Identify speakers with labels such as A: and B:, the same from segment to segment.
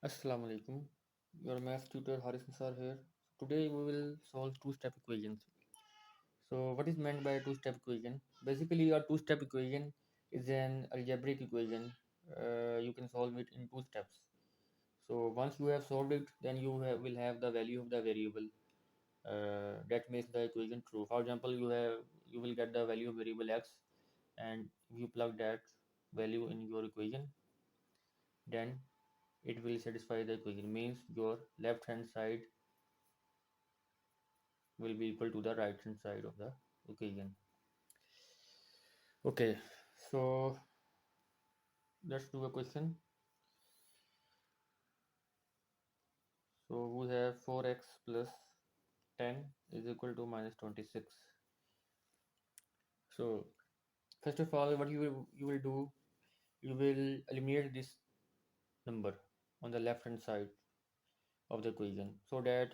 A: Assalamu alaikum. Your math tutor Haris Nisar here. Today we will solve two-step equations. So what is meant by a two-step equation? Basically, a two-step equation is an algebraic equation. You can solve it in two steps. So once you have solved it, then will have the value of the variable that makes the equation true. For example, you will get the value of variable x, and if you plug that value in your equation, then it will satisfy the equation. Means your left hand side will be equal to the right hand side of the equation. Okay, so let's do a question. So we have 4x plus 10 is equal to minus 26. So first of all, what you will do, you will eliminate this number on the left hand side of the equation so that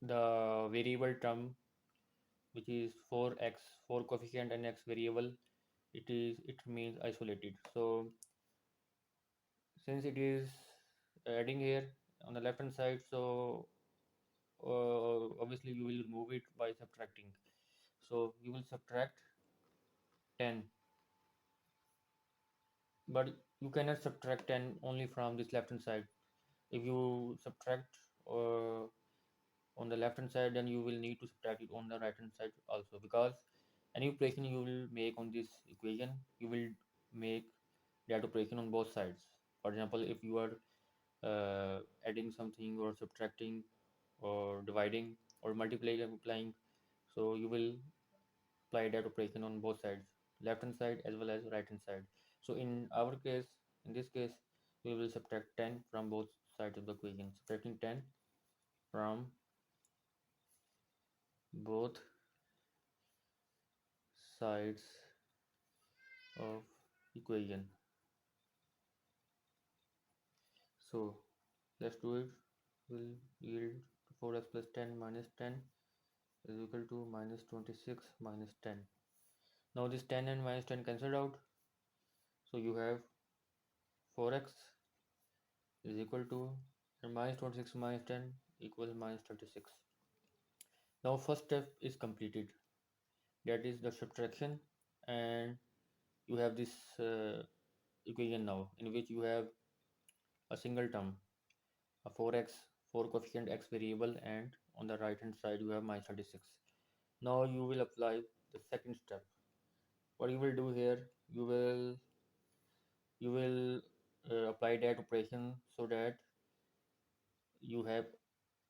A: the variable term, which is 4x, 4 coefficient and x variable, it remains isolated. So since it is adding here on the left hand side, so obviously you will remove it by subtracting. So you will subtract 10, but you cannot subtract 10 only from this left hand side. If you subtract uh, on the left hand side, then you will need to subtract it on the right hand side also, because any operation you will make on this equation, you will make that operation on both sides. For example, if you are adding something or subtracting or dividing or multiplying, so you will apply that operation on both sides, left hand side as well as right hand side. So in this case, we will subtract 10 from both sides of the equation. Subtracting 10 from both sides of equation. So let's do it. Will yield 4x plus 10 minus 10 is equal to minus 26 minus 10. Now this 10 and minus 10 cancelled out, so you have 4x is equal to, and minus 26 minus 10 equals minus 36. Now first step is completed, that is the subtraction, and you have this equation now in which you have a single term, a 4x, 4 coefficient x variable, and on the right hand side you have minus 36. Now you will apply the second step. What you will do here, you will apply that operation so that you have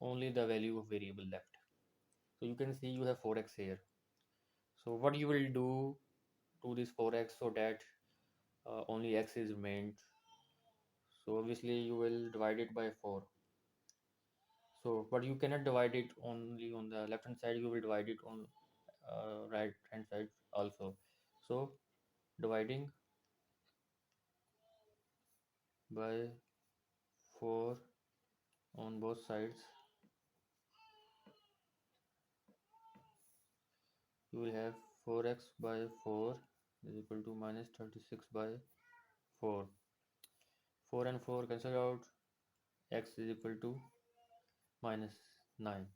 A: only the value of variable left. So you can see you have 4x here. So what you will do to this 4x so that only x is remained. So obviously you will divide it by 4. So but you cannot divide it only on the left hand side, you will divide it on right hand side also. So dividing by 4 on both sides, you will have 4x by 4 is equal to minus 36 by 4. 4 and 4 cancel out, x is equal to minus 9.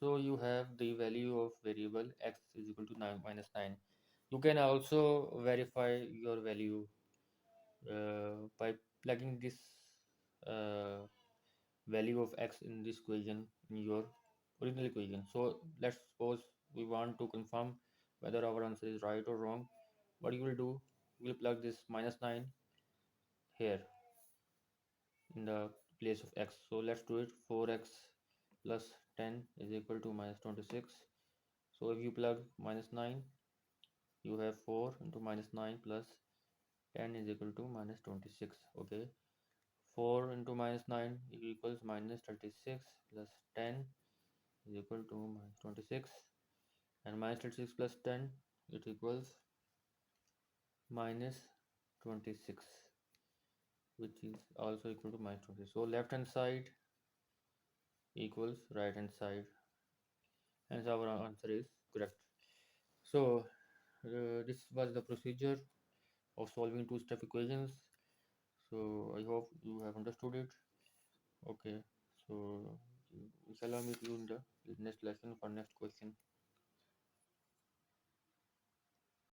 A: So you have the value of variable x is equal to 9 minus 9. You can also verify your value by plugging this uh, value of x in this equation in your original equation. So let's suppose we want to confirm whether our answer is right or wrong. What you will do, you will plug this minus 9 here in the place of x. So let's do it. 4x plus 10 is equal to minus 26. So if you plug minus 9, you have 4 into minus 9 plus 10 is equal to minus 26. Okay, 4 into minus 9 equals minus 36 plus 10 is equal to minus 26, and minus 36 plus 10 it equals minus 26, which is also equal to minus 20. So left hand side equals right hand side, hence our answer is correct. So this was the procedure of solving two-step equations. So I hope you have understood it. Okay, so we shall meet you in the next lesson for next question.